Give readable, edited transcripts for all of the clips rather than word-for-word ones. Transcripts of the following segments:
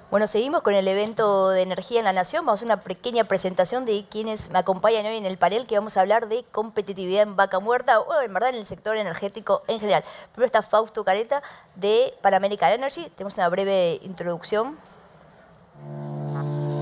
Bueno, seguimos con el evento de energía en la Nación. Vamos a hacer una pequeña presentación de quienes me acompañan hoy en el panel, que vamos a hablar de competitividad en Vaca Muerta, o en verdad en el sector energético en general. Primero está Fausto Careta de Pan American Energy. Tenemos una breve introducción.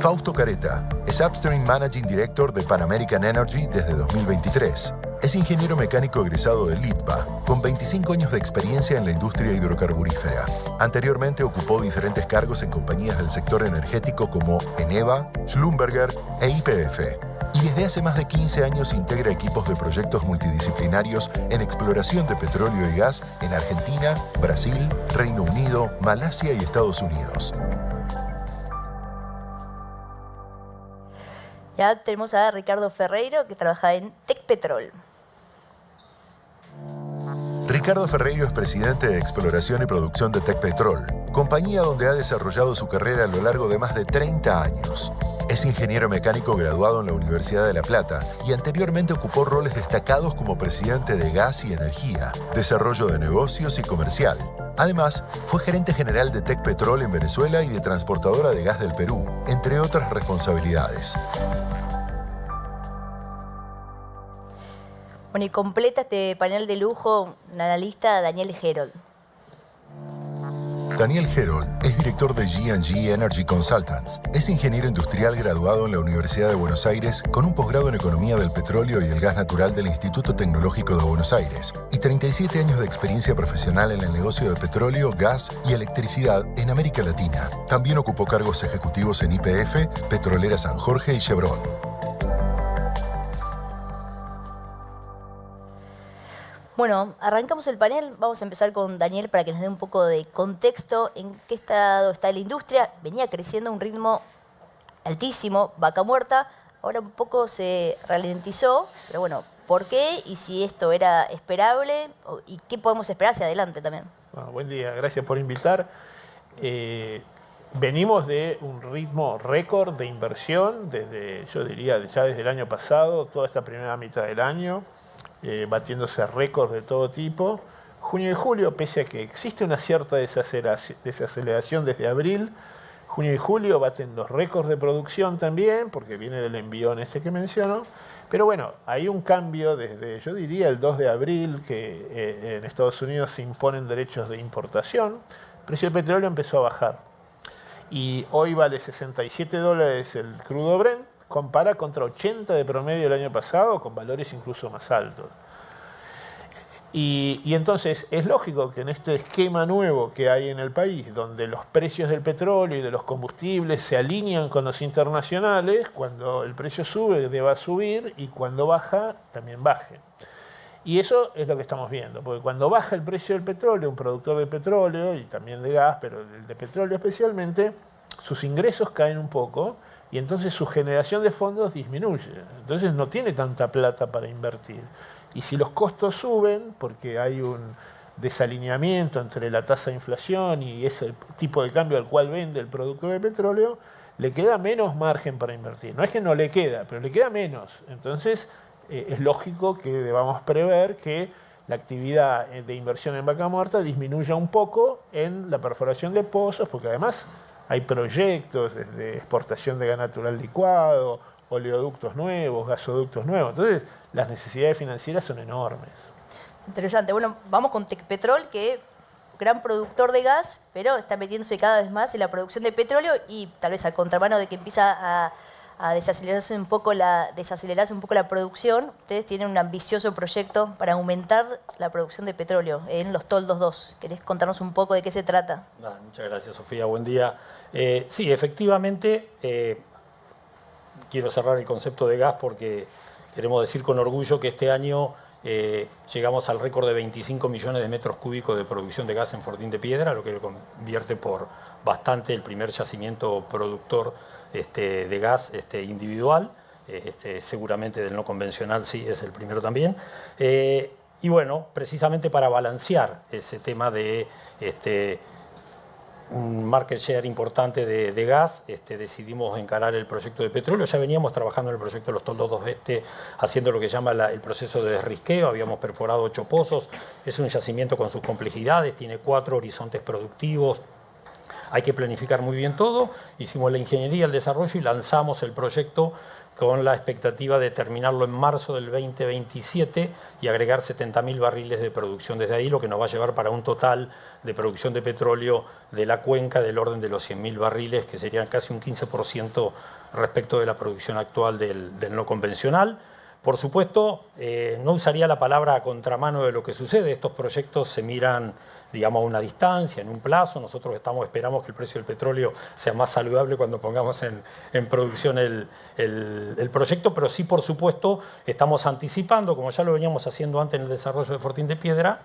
Fausto Careta es Upstream Managing Director de Pan American Energy desde 2023. Es ingeniero mecánico egresado del ITBA, con 25 años de experiencia en la industria hidrocarburífera. Anteriormente ocupó diferentes cargos en compañías del sector energético como Eneva, Schlumberger e YPF. Y desde hace más de 15 años integra equipos de proyectos multidisciplinarios en exploración de petróleo y gas en Argentina, Brasil, Reino Unido, Malasia y Estados Unidos. Ya tenemos a Ricardo Ferreiro, que trabaja en Tecpetrol. Ricardo Ferreiro es presidente de Exploración y Producción de Tecpetrol, compañía donde ha desarrollado su carrera a lo largo de más de 30 años. Es ingeniero mecánico graduado en la Universidad de La Plata y anteriormente ocupó roles destacados como presidente de Gas y Energía, Desarrollo de Negocios y Comercial. Además, fue gerente general de Tecpetrol en Venezuela y de Transportadora de Gas del Perú, entre otras responsabilidades. Bueno, y completa este panel de lujo un analista, Daniel Herold. Daniel Herold es director de G&G Energy Consultants. Es ingeniero industrial graduado en la Universidad de Buenos Aires con un posgrado en Economía del Petróleo y el Gas Natural del Instituto Tecnológico de Buenos Aires y 37 años de experiencia profesional en el negocio de petróleo, gas y electricidad en América Latina. También ocupó cargos ejecutivos en YPF, Petrolera San Jorge y Chevron. Bueno, arrancamos el panel. Vamos a empezar con Daniel para que nos dé un poco de contexto en qué estado está la industria. Venía creciendo a un ritmo altísimo, Vaca Muerta. Ahora un poco se ralentizó, pero bueno, ¿por qué? Y si esto era esperable, y qué podemos esperar hacia adelante también. Bueno, buen día, gracias por invitar. Venimos de un ritmo récord de inversión, yo diría ya desde el año pasado, toda esta primera mitad del año. Batiéndose récords de todo tipo. Junio y julio, pese a que existe una cierta desaceleración desde abril, junio y julio baten los récords de producción también, porque viene del envión ese que menciono. Pero bueno, hay un cambio desde, yo diría, el 2 de abril, que en Estados Unidos se imponen derechos de importación. El precio del petróleo empezó a bajar. Y hoy vale $67 el crudo Brent, compara contra 80 de promedio el año pasado, con valores incluso más altos. Y entonces es lógico que en este esquema nuevo que hay en el país, donde los precios del petróleo y de los combustibles se alinean con los internacionales, cuando el precio sube deba subir y cuando baja también baje. Y eso es lo que estamos viendo, porque cuando baja el precio del petróleo, un productor de petróleo y también de gas, pero el de petróleo especialmente, sus ingresos caen un poco, y entonces su generación de fondos disminuye. Entonces no tiene tanta plata para invertir. Y si los costos suben, porque hay un desalineamiento entre la tasa de inflación y ese tipo de cambio al cual vende el producto de petróleo, le queda menos margen para invertir. No es que no le queda, pero le queda menos. Entonces es lógico que debamos prever que la actividad de inversión en Vaca Muerta disminuya un poco en la perforación de pozos, porque además hay proyectos de exportación de gas natural licuado, oleoductos nuevos, gasoductos nuevos. Entonces, las necesidades financieras son enormes. Interesante. Bueno, vamos con Tecpetrol, que es gran productor de gas, pero está metiéndose cada vez más en la producción de petróleo y tal vez a contramano de que empieza a desacelerarse un poco la producción. Ustedes tienen un ambicioso proyecto para aumentar la producción de petróleo en los toldos 2. ¿Querés contarnos un poco de qué se trata? Muchas gracias, Sofía. Buen día. Sí, efectivamente, quiero cerrar el concepto de gas porque queremos decir con orgullo que este año llegamos al récord de 25 millones de metros cúbicos de producción de gas en Fortín de Piedra, lo que convierte por bastante el primer yacimiento productor de gas individual. Seguramente del no convencional sí es el primero también. Y bueno, precisamente para balancear ese tema de un market share importante de gas, decidimos encarar el proyecto de petróleo. Ya veníamos trabajando en el proyecto de los toldos 2 haciendo lo que llama el proceso de desrisqueo. Habíamos perforado 8 pozos. Es un yacimiento con sus complejidades, tiene 4 horizontes productivos. hay que planificar muy bien todo. Hicimos la ingeniería, el desarrollo y lanzamos el proyecto con la expectativa de terminarlo en marzo del 2027 y agregar 70.000 barriles de producción desde ahí, lo que nos va a llevar para un total de producción de petróleo de la cuenca del orden de los 100.000 barriles, que serían casi un 15% respecto de la producción actual del no convencional. Por supuesto, no usaría la palabra a contramano de lo que sucede. Estos proyectos se miran, digamos, a una distancia, en un plazo. Nosotros esperamos que el precio del petróleo sea más saludable cuando pongamos en producción el proyecto, pero sí, por supuesto, estamos anticipando, como ya lo veníamos haciendo antes en el desarrollo de Fortín de Piedra,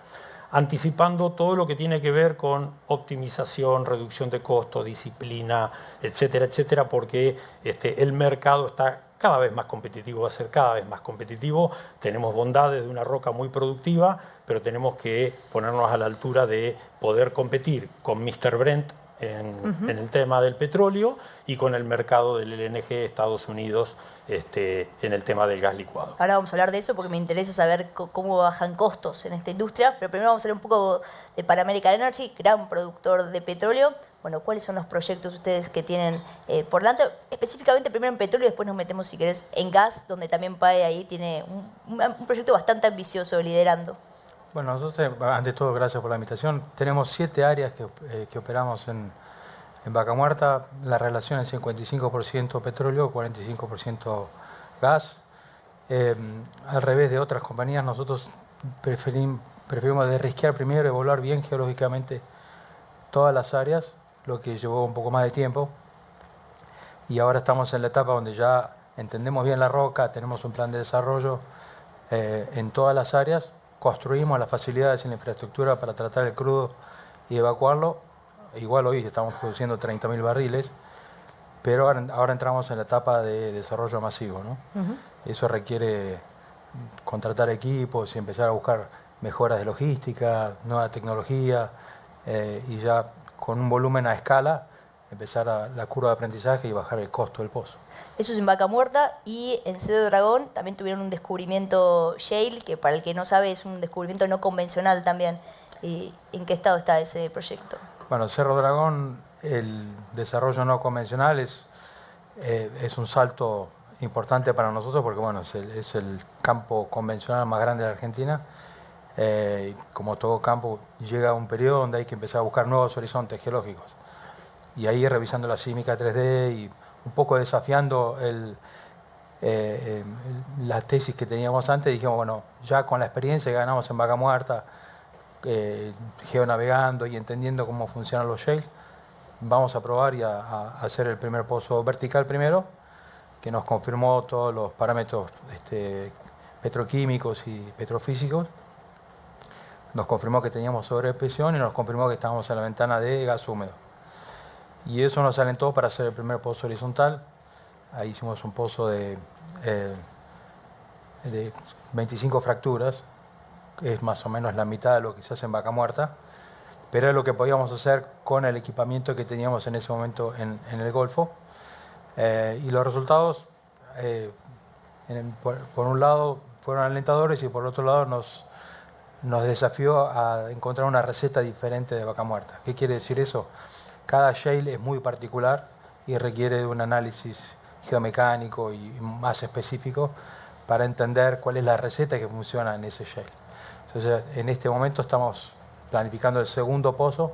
anticipando todo lo que tiene que ver con optimización, reducción de costos, disciplina, etcétera, etcétera, porque el mercado está cada vez más competitivo, va a ser cada vez más competitivo. Tenemos bondades de una roca muy productiva, pero tenemos que ponernos a la altura de poder competir con Mr. Brent en el tema del petróleo y con el mercado del LNG de Estados Unidos en el tema del gas licuado. Ahora vamos a hablar de eso porque me interesa saber cómo bajan costos en esta industria, pero primero vamos a hablar un poco de Pan American Energy, gran productor de petróleo. Bueno, ¿cuáles son los proyectos ustedes que tienen por delante? Específicamente primero en petróleo y después nos metemos, si querés, en gas, donde también PAE ahí tiene un proyecto bastante ambicioso liderando. Bueno, nosotros, ante todo, gracias por la invitación. Tenemos 7 áreas que operamos en Vaca Muerta. La relación es 55% petróleo, 45% gas. Al revés de otras compañías, nosotros preferimos de-risquear primero, evaluar bien geológicamente todas las áreas, lo que llevó un poco más de tiempo. Y ahora estamos en la etapa donde ya entendemos bien la roca, tenemos un plan de desarrollo en todas las áreas. Construimos las facilidades y la infraestructura para tratar el crudo y evacuarlo. Igual hoy estamos produciendo 30.000 barriles, pero ahora entramos en la etapa de desarrollo masivo, ¿no? Eso requiere contratar equipos y empezar a buscar mejoras de logística, nueva tecnología, y ya con un volumen a escala empezar la curva de aprendizaje y bajar el costo del pozo. Eso es en Vaca Muerta, y en Cerro Dragón también tuvieron un descubrimiento shale, que para el que no sabe es un descubrimiento no convencional también. ¿En qué estado está ese proyecto? Bueno, Cerro Dragón, el desarrollo no convencional es un salto importante para nosotros porque bueno, es el campo convencional más grande de la Argentina. Como todo campo, llega un periodo donde hay que empezar a buscar nuevos horizontes geológicos. Y ahí revisando la sísmica 3D y un poco desafiando la tesis que teníamos antes, dijimos, bueno, ya con la experiencia que ganamos en Vaca Muerta, geonavegando y entendiendo cómo funcionan los shales, vamos a probar y a hacer el primer pozo vertical primero, que nos confirmó todos los parámetros petroquímicos y petrofísicos. Nos confirmó que teníamos sobrepresión y nos confirmó que estábamos en la ventana de gas húmedo. Y eso nos alentó para hacer el primer pozo horizontal. Ahí hicimos un pozo de 25 fracturas, que es más o menos la mitad de lo que se hace en Vaca Muerta, pero es lo que podíamos hacer con el equipamiento que teníamos en ese momento en el Golfo. Y los resultados, por un lado, fueron alentadores y por otro lado nos desafió a encontrar una receta diferente de Vaca Muerta. ¿Qué quiere decir eso? Cada shale es muy particular y requiere de un análisis geomecánico y más específico para entender cuál es la receta que funciona en ese shale. Entonces, en este momento estamos planificando el segundo pozo.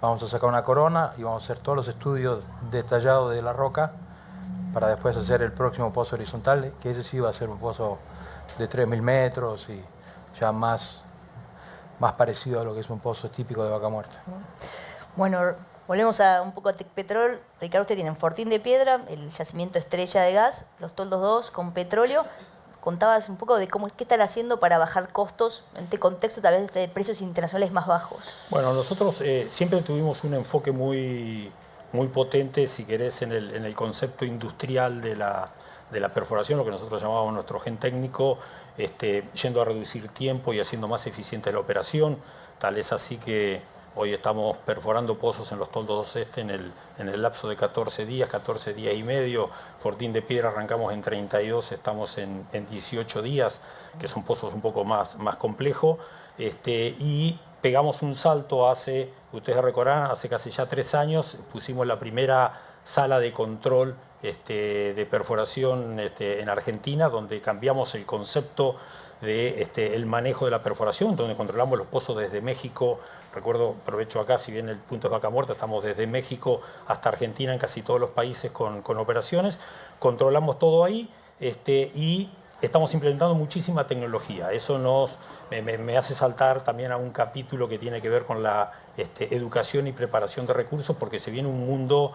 Vamos a sacar una corona y vamos a hacer todos los estudios detallados de la roca para después hacer el próximo pozo horizontal, que ese sí va a ser un pozo de 3.000 metros y ya más parecido a lo que es un pozo típico de Vaca Muerta. Bueno, volvemos un poco a Tecpetrol. Ricardo, usted tiene Fortín de Piedra, el yacimiento estrella de gas, los Toldos 2 con petróleo. Contabas un poco de qué están haciendo para bajar costos en este contexto tal vez de precios internacionales más bajos. Bueno, nosotros siempre tuvimos un enfoque muy potente, si querés, en el concepto industrial de la perforación, lo que nosotros llamábamos nuestro gen técnico, yendo a reducir tiempo y haciendo más eficiente la operación. Tal es así que hoy estamos perforando pozos en los Toldos 2 en el lapso de 14 días y medio. Fortín de Piedra arrancamos en 32, estamos en 18 días, que son pozos un poco más complejos. Y pegamos un salto hace, ustedes recordarán, hace casi ya 3 años, pusimos la primera sala de control de perforación en Argentina, donde cambiamos el concepto de el manejo de la perforación, donde controlamos los pozos desde México. Recuerdo, aprovecho acá, si bien el punto es Vaca Muerta, estamos desde México hasta Argentina en casi todos los países con operaciones. Controlamos todo ahí y estamos implementando muchísima tecnología. Eso me hace saltar también a un capítulo que tiene que ver con la educación y preparación de recursos, porque se viene un mundo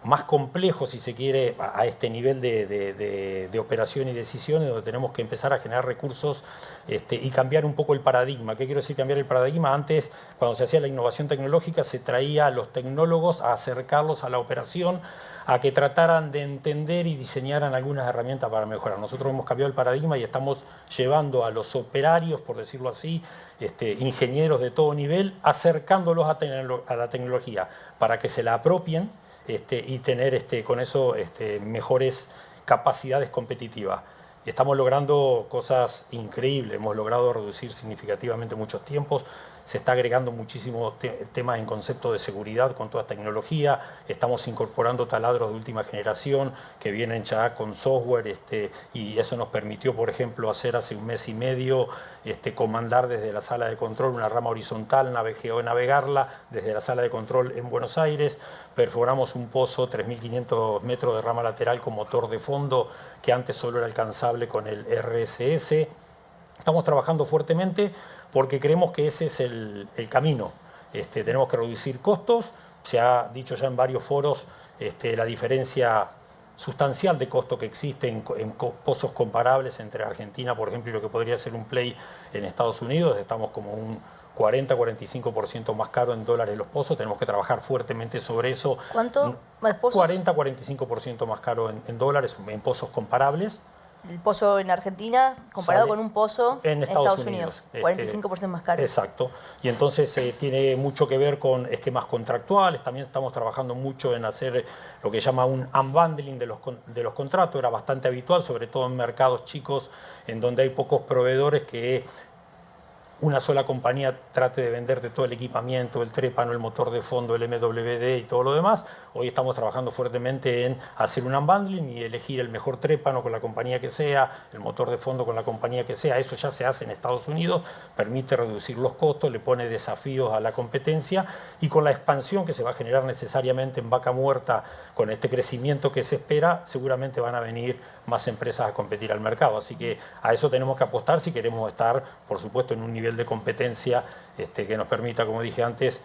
más complejo, si se quiere, a este nivel de operación y decisiones, donde tenemos que empezar a generar recursos y cambiar un poco el paradigma. ¿Qué quiero decir cambiar el paradigma? Antes, cuando se hacía la innovación tecnológica, se traía a los tecnólogos a acercarlos a la operación, a que trataran de entender y diseñaran algunas herramientas para mejorar. Nosotros hemos cambiado el paradigma y estamos llevando a los operarios, por decirlo así, ingenieros de todo nivel, acercándolos a la tecnología para que se la apropien y tener con eso mejores capacidades competitivas. Estamos logrando cosas increíbles, hemos logrado reducir significativamente muchos tiempos, se está agregando muchísimos temas en concepto de seguridad con toda tecnología, estamos incorporando taladros de última generación que vienen ya con software y eso nos permitió, por ejemplo, hacer hace un mes y medio comandar desde la sala de control una rama horizontal, navegarla desde la sala de control en Buenos Aires, perforamos un pozo 3.500 metros de rama lateral con motor de fondo que antes solo era alcanzable con el RSS. Estamos trabajando fuertemente porque creemos que ese es el camino. Tenemos que reducir costos. Se ha dicho ya en varios foros la diferencia sustancial de costo que existe en pozos comparables entre Argentina, por ejemplo, y lo que podría ser un play en Estados Unidos. Estamos como un 40-45% más caro en dólares los pozos. Tenemos que trabajar fuertemente sobre eso. ¿Cuánto más pozos? 40-45% más caro en dólares en pozos comparables. El pozo en Argentina comparado con un pozo en Estados Unidos. 45% más caro. Exacto. Y entonces tiene mucho que ver con esquemas contractuales. También estamos trabajando mucho en hacer lo que se llama un unbundling de los contratos. Era bastante habitual, sobre todo en mercados chicos, en donde hay pocos proveedores, que una sola compañía trate de venderte todo el equipamiento, el trépano, el motor de fondo, el MWD y todo lo demás. Hoy estamos trabajando fuertemente en hacer un unbundling y elegir el mejor trépano con la compañía que sea, el motor de fondo con la compañía que sea. Eso ya se hace en Estados Unidos, permite reducir los costos, le pone desafíos a la competencia, y con la expansión que se va a generar necesariamente en Vaca Muerta, con este crecimiento que se espera, seguramente van a venir más empresas a competir al mercado. Así que a eso tenemos que apostar si queremos estar, por supuesto, en un nivel de competencia que nos permita, como dije antes,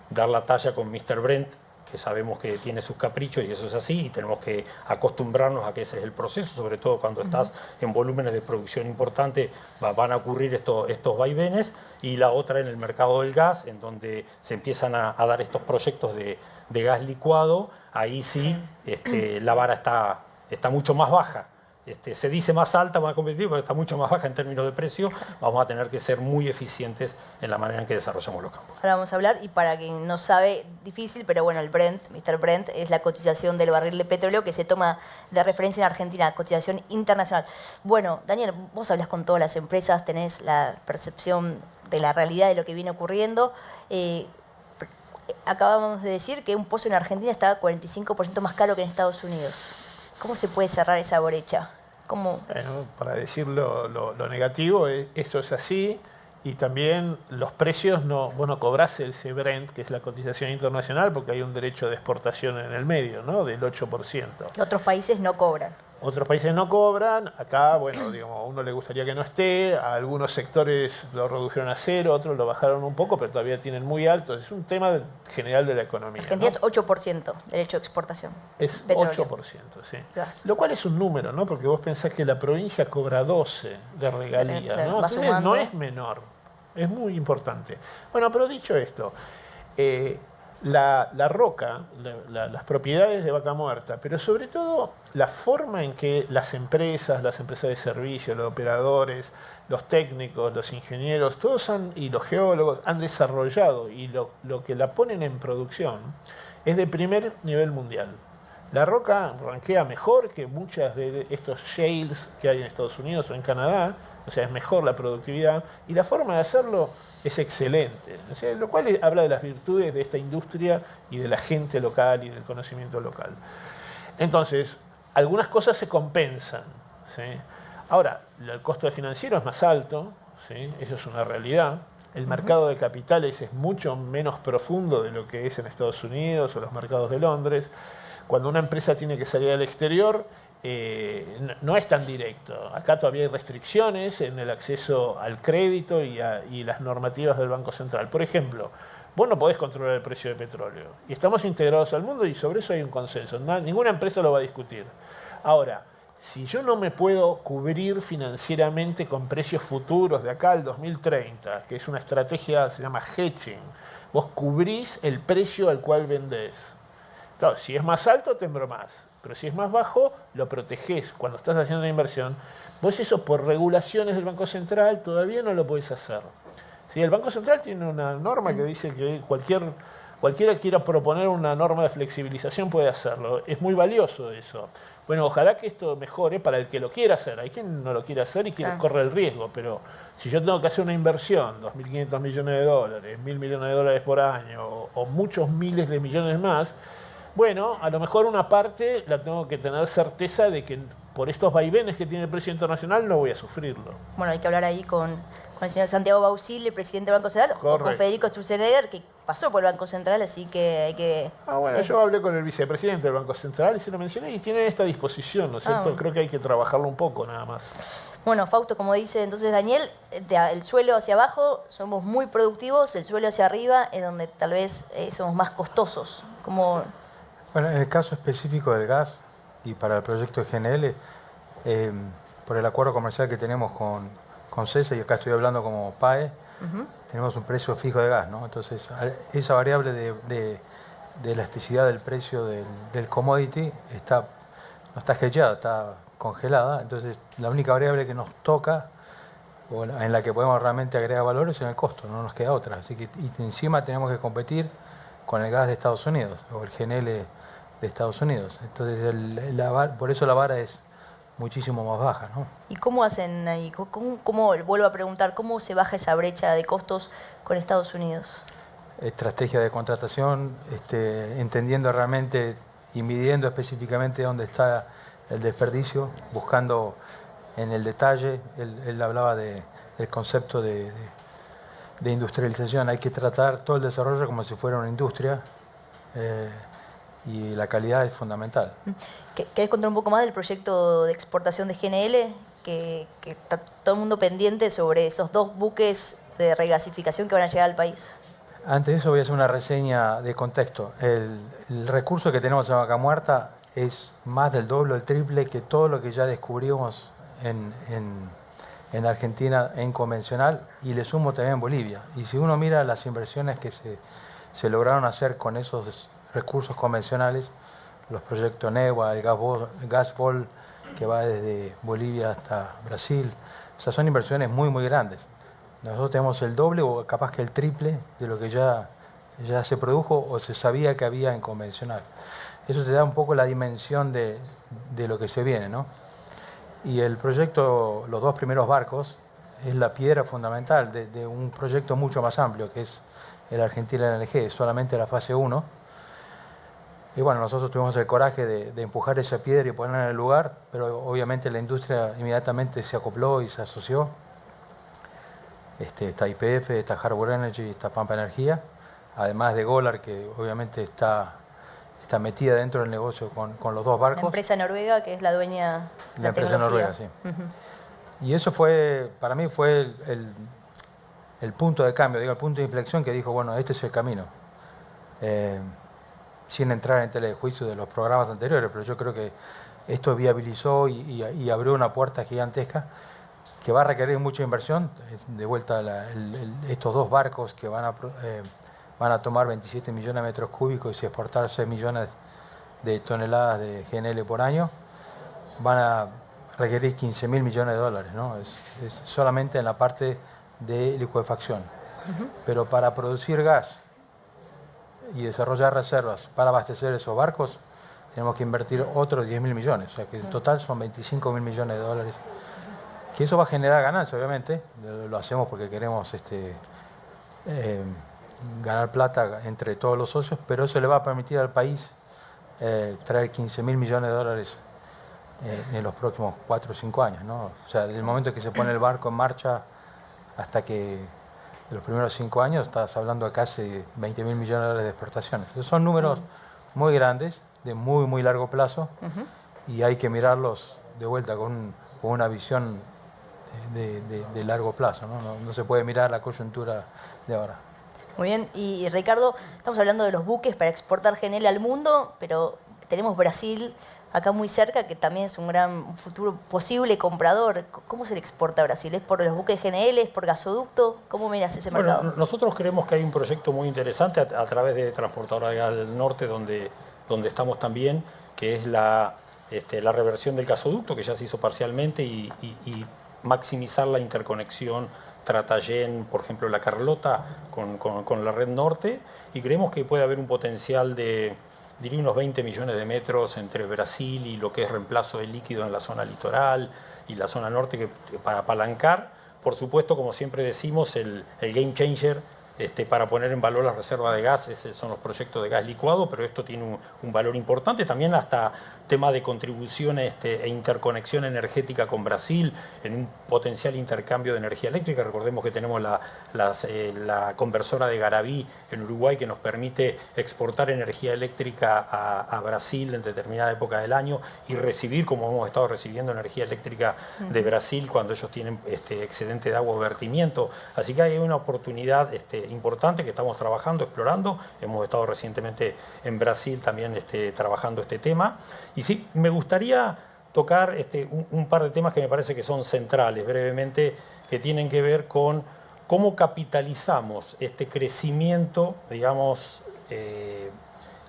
dar la talla con Mr. Brent, que sabemos que tiene sus caprichos y eso es así, y tenemos que acostumbrarnos a que ese es el proceso, sobre todo cuando estás en volúmenes de producción importantes, van a ocurrir estos vaivenes. Y la otra en el mercado del gas, en donde se empiezan a dar estos proyectos de gas licuado, ahí sí la vara está mucho más baja. Se dice más alta, más competitiva, pero está mucho más baja en términos de precio. Vamos a tener que ser muy eficientes en la manera en que desarrollamos los campos. Ahora vamos a hablar, y para quien no sabe, difícil, pero bueno, el Brent, Mr. Brent, es la cotización del barril de petróleo que se toma de referencia en Argentina, cotización internacional. Bueno, Daniel, vos hablas con todas las empresas, tenés la percepción de la realidad de lo que viene ocurriendo. Acabamos de decir que un pozo en Argentina está 45% más caro que en Estados Unidos. ¿Cómo se puede cerrar esa brecha? ¿Cómo? Bueno, para decir lo negativo, eso es así, y también los precios, vos no cobrás el Brent, que es la cotización internacional, porque hay un derecho de exportación en el medio, ¿no? Del 8%. Otros países no cobran. Otros países no cobran, acá, bueno, digamos, a uno le gustaría que no esté, a algunos sectores lo redujeron a 0, otros lo bajaron un poco, pero todavía tienen muy alto. Es un tema general de la economía. Argentina, ¿no? Es 8% derecho de exportación. Es petróleo. 8%, sí. Gas. Lo cual es un número, ¿no? Porque vos pensás que la provincia cobra 12 de regalía, Claro, ¿no? va Entonces, sumando. no es menor, es muy importante. Bueno, pero dicho esto, la roca, las propiedades de Vaca Muerta, pero sobre todo la forma en que las empresas de servicio, los operadores, los técnicos, los ingenieros, y los geólogos han desarrollado, y lo que la ponen en producción es de primer nivel mundial. La roca rankea mejor que muchas de estos shales que hay en Estados Unidos o en Canadá, o sea, es mejor la productividad y la forma de hacerlo es excelente, o sea, lo cual habla de las virtudes de esta industria y de la gente local y del conocimiento local. Entonces, algunas cosas se compensan, ¿sí? Ahora, el costo financiero es más alto, ¿sí? Eso es una realidad. El mercado de capitales es mucho menos profundo de lo que es en Estados Unidos o los mercados de Londres. Cuando una empresa tiene que salir al exterior, no es tan directo. Acá todavía hay restricciones en el acceso al crédito y las normativas del Banco Central. Por ejemplo, vos no podés controlar el precio de petróleo. Y estamos integrados al mundo y sobre eso hay un consenso. Ninguna empresa lo va a discutir. Ahora, si yo no me puedo cubrir financieramente con precios futuros de acá al 2030, que es una estrategia, se llama hedging, vos cubrís el precio al cual vendés. Claro, si es más alto, te embromás. Pero si es más bajo, lo protegés. Cuando estás haciendo una inversión, vos eso por regulaciones del Banco Central todavía no lo podés hacer. ¿Sí? El Banco Central tiene una norma que dice que cualquiera que quiera proponer una norma de flexibilización puede hacerlo. Es muy valioso eso. Bueno, ojalá que esto mejore para el que lo quiera hacer. Hay quien no lo quiere hacer y corre el riesgo, pero si yo tengo que hacer una inversión, 2.500 millones de dólares, 1.000 millones de dólares por año o muchos miles de millones más, bueno, a lo mejor una parte la tengo que tener certeza de que por estos vaivenes que tiene el precio internacional no voy a sufrirlo. Bueno, hay que hablar ahí con el señor Santiago Bausil, el presidente del Banco Central, o con Federico Sturzenegger, que pasó por el Banco Central, así que hay que... Bueno, yo hablé con el vicepresidente del Banco Central y se lo mencioné y tiene esta disposición, ¿no es cierto? Bueno. Creo que hay que trabajarlo un poco nada más. Bueno, Fausto, como dice entonces Daniel, el suelo hacia abajo somos muy productivos, el suelo hacia arriba es donde tal vez somos más costosos. Como... Bueno, en el caso específico del gas y para el proyecto de GNL, por el acuerdo comercial que tenemos con CESA, y acá estoy hablando como PAE, tenemos un precio fijo de gas, ¿no? Entonces, esa variable de elasticidad del precio del commodity no está hedgeada, está congelada. Entonces, la única variable que nos toca o en la que podemos realmente agregar valor es en el costo, no nos queda otra. Así que y encima tenemos que competir con el gas de Estados Unidos o el GNL de Estados Unidos. Entonces, por eso la vara es muchísimo más baja, ¿no? ¿Y cómo hacen ahí? ¿Cómo, vuelvo a preguntar, cómo se baja esa brecha de costos con Estados Unidos? Estrategia de contratación, entendiendo realmente y midiendo específicamente dónde está el desperdicio, buscando en el detalle. Él hablaba del concepto de industrialización. Hay que tratar todo el desarrollo como si fuera una industria y la calidad es fundamental. ¿Querés contar un poco más del proyecto de exportación de GNL? Que está todo el mundo pendiente sobre esos 2 buques de regasificación que van a llegar al país. Antes de eso voy a hacer una reseña de contexto. El recurso que tenemos en Vaca Muerta es más del doble o el triple que todo lo que ya descubrimos en Argentina en convencional y le sumo también en Bolivia. Y si uno mira las inversiones que se lograron hacer con esos recursos convencionales, los proyectos NEWA, el Gasbol, que va desde Bolivia hasta Brasil, o sea, son inversiones muy, muy grandes. Nosotros tenemos el doble o capaz que el triple de lo que ya se produjo o se sabía que había en convencional. Eso te da un poco la dimensión de lo que se viene, ¿no? Y el proyecto, los 2 primeros barcos, es la piedra fundamental de un proyecto mucho más amplio, que es el Argentina LNG, solamente la fase 1. Y bueno, nosotros tuvimos el coraje de empujar esa piedra y ponerla en el lugar, pero obviamente la industria inmediatamente se acopló y se asoció. Está YPF, está Harbour Energy, está Pampa Energía, además de Golar, que obviamente está metida dentro del negocio con los 2 barcos. La empresa noruega, que es la dueña de la empresa noruega, sí. Y eso para mí fue el punto de cambio, el punto de inflexión que dijo, bueno, este es el camino. Sin entrar en telejuicio de los programas anteriores, pero yo creo que esto viabilizó y abrió una puerta gigantesca que va a requerir mucha inversión. De vuelta, estos 2 barcos que van a tomar 27 millones de metros cúbicos y exportar 6 millones de toneladas de GNL por año, van a requerir 15.000 millones de dólares, ¿no? Es solamente en la parte de licuefacción. Pero para producir gas y desarrollar reservas para abastecer esos barcos, tenemos que invertir otros 10.000 millones. O sea que en total son 25.000 millones de dólares que eso va a generar ganancias, obviamente. Lo hacemos porque queremos ganar plata entre todos los socios, pero eso le va a permitir al país traer 15.000 millones de dólares en los próximos 4 o 5 años, ¿no? O sea, desde el momento que se pone el barco en marcha hasta que en los primeros 5 años estás hablando de casi 20.000 millones de dólares de exportaciones. Esos son números muy grandes, de muy, muy largo plazo, y hay que mirarlos de vuelta con una visión de largo plazo, ¿no? No se puede mirar la coyuntura de ahora. Muy bien, y Ricardo, estamos hablando de los buques para exportar GNL al mundo, pero tenemos Brasil acá muy cerca, que también es un futuro posible comprador. ¿Cómo se le exporta a Brasil? ¿Es por los buques GNL? ¿Es por gasoducto? ¿Cómo miras ese mercado? Bueno, nosotros creemos que hay un proyecto muy interesante a través de Transportadora de Gas del Norte, donde estamos también, que es la reversión del gasoducto, que ya se hizo parcialmente, y maximizar la interconexión Tratayén, por ejemplo, la Carlota, con la red norte, y creemos que puede haber un potencial de, diría, unos 20 millones de metros entre Brasil y lo que es reemplazo de líquido en la zona litoral y la zona norte, que para apalancar, por supuesto, como siempre decimos, el game changer para poner en valor la reserva de gas, son los proyectos de gas licuado, pero esto tiene un valor importante, también hasta tema de contribución e interconexión energética con Brasil, en un potencial intercambio de energía eléctrica. Recordemos que tenemos la conversora de Garabí en Uruguay, que nos permite exportar energía eléctrica a Brasil en determinada época del año y recibir, como hemos estado recibiendo, energía eléctrica de Brasil cuando ellos tienen excedente de agua o vertimiento. Así que hay una oportunidad importante que estamos trabajando, explorando. Hemos estado recientemente en Brasil también trabajando este tema. Y sí, me gustaría tocar un par de temas que me parece que son centrales, brevemente, que tienen que ver con cómo capitalizamos este crecimiento, digamos,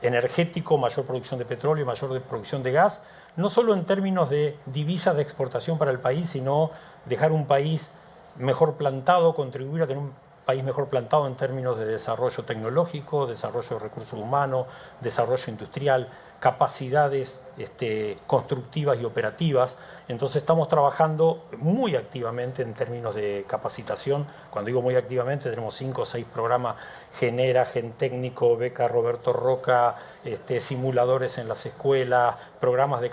energético, mayor producción de petróleo, mayor producción de gas, no solo en términos de divisas de exportación para el país, sino dejar un país mejor plantado, contribuir a tener un país mejor plantado en términos de desarrollo tecnológico, desarrollo de recursos humanos, desarrollo industrial, capacidades constructivas y operativas. Entonces estamos trabajando muy activamente en términos de capacitación. Cuando digo muy activamente, tenemos 5 o 6 programas: Genera, Gentécnico, Beca Roberto Roca, simuladores en las escuelas, programas de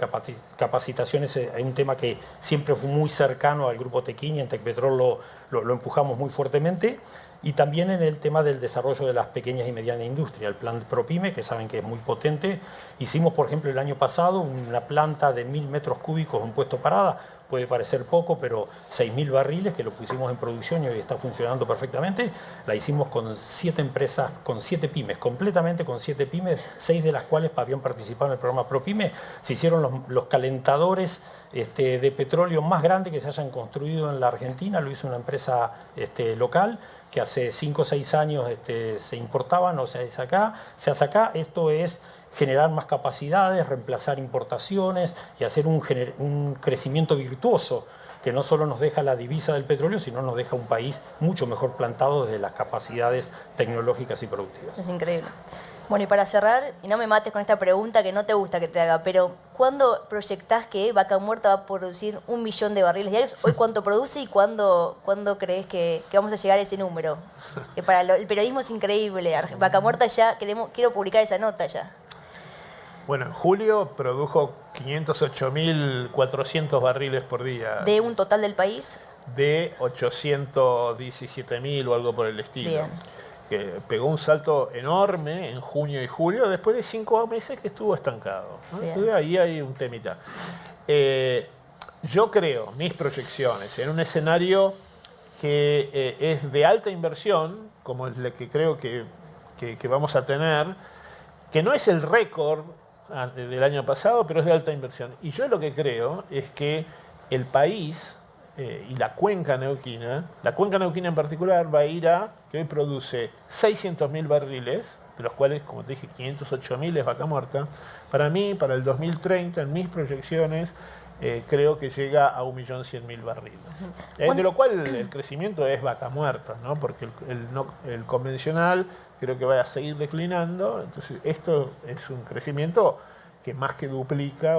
capacitaciones. Hay un tema que siempre fue muy cercano al Grupo Tequín, y en Tecpetrol lo empujamos muy fuertemente. Y también en el tema del desarrollo de las pequeñas y medianas industrias, el plan ProPyme, que saben que es muy potente. Hicimos, por ejemplo, el año pasado una planta de 1.000 metros cúbicos en puesto parada. Puede parecer poco, pero 6.000 barriles que lo pusimos en producción y hoy está funcionando perfectamente. La hicimos con 7 empresas, con 7 pymes, completamente con 7 pymes, 6 de las cuales habían participado en el programa ProPyme. Se hicieron los calentadores de petróleo más grandes que se hayan construido en la Argentina. Lo hizo una empresa local, que hace 5 o 6 años se importaban, o sea, se hace acá. Esto es generar más capacidades, reemplazar importaciones y hacer un crecimiento virtuoso que no solo nos deja la divisa del petróleo, sino nos deja un país mucho mejor plantado desde las capacidades tecnológicas y productivas. Es increíble. Bueno, y para cerrar, y no me mates con esta pregunta que no te gusta que te haga, pero ¿cuándo proyectás que Vaca Muerta va a producir 1 millón de barriles diarios? ¿Hoy cuánto produce y cuándo crees que vamos a llegar a ese número? Que para el periodismo es increíble. Vaca Muerta ya, quiero publicar esa nota ya. Bueno, en julio produjo 508.400 barriles por día. ¿De un total del país? De 817.000 o algo por el estilo. Bien. Que pegó un salto enorme en junio y julio, después de 5 meses que estuvo estancado, ¿no? Entonces ahí hay un temita. Yo creo, mis proyecciones, en un escenario que es de alta inversión, como es el que creo que vamos a tener, que no es el récord del año pasado, pero es de alta inversión. Y yo lo que creo es que el país y la cuenca neuquina en particular, va a ir a, que hoy produce 600.000 barriles, de los cuales, como te dije, 508.000 es Vaca Muerta. Para mí, para el 2030, en mis proyecciones, creo que llega a 1.100.000 barriles. De lo cual el crecimiento es Vaca Muerta, ¿no? Porque el convencional creo que va a seguir declinando. Entonces, esto es un crecimiento que más que duplica,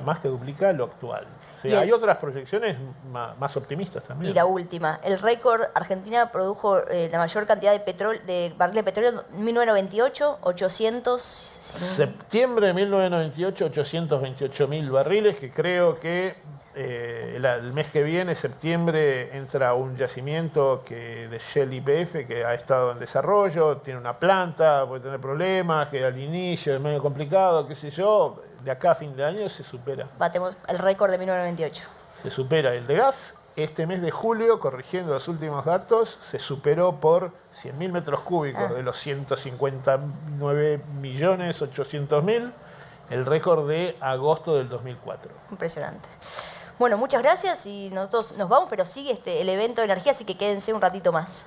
más que duplica lo actual. Sí, Y el- hay otras proyecciones más optimistas también. Y la última, el récord, Argentina produjo la mayor cantidad de barriles de petróleo en 1998, 800... Septiembre de 1998, 828.000 barriles, que creo que el mes que viene, septiembre, entra un yacimiento de Shell YPF que ha estado en desarrollo, tiene una planta, puede tener problemas, que al inicio es medio complicado, qué sé yo, de acá a fin de año se supera. Batemos el récord de 1998. Se supera el de gas. Este mes de julio, corrigiendo los últimos datos, se superó por 100.000 metros cúbicos de los 159.800.000, el récord de agosto del 2004. Impresionante. Bueno, muchas gracias y nosotros nos vamos, pero sigue el evento de energía, así que quédense un ratito más.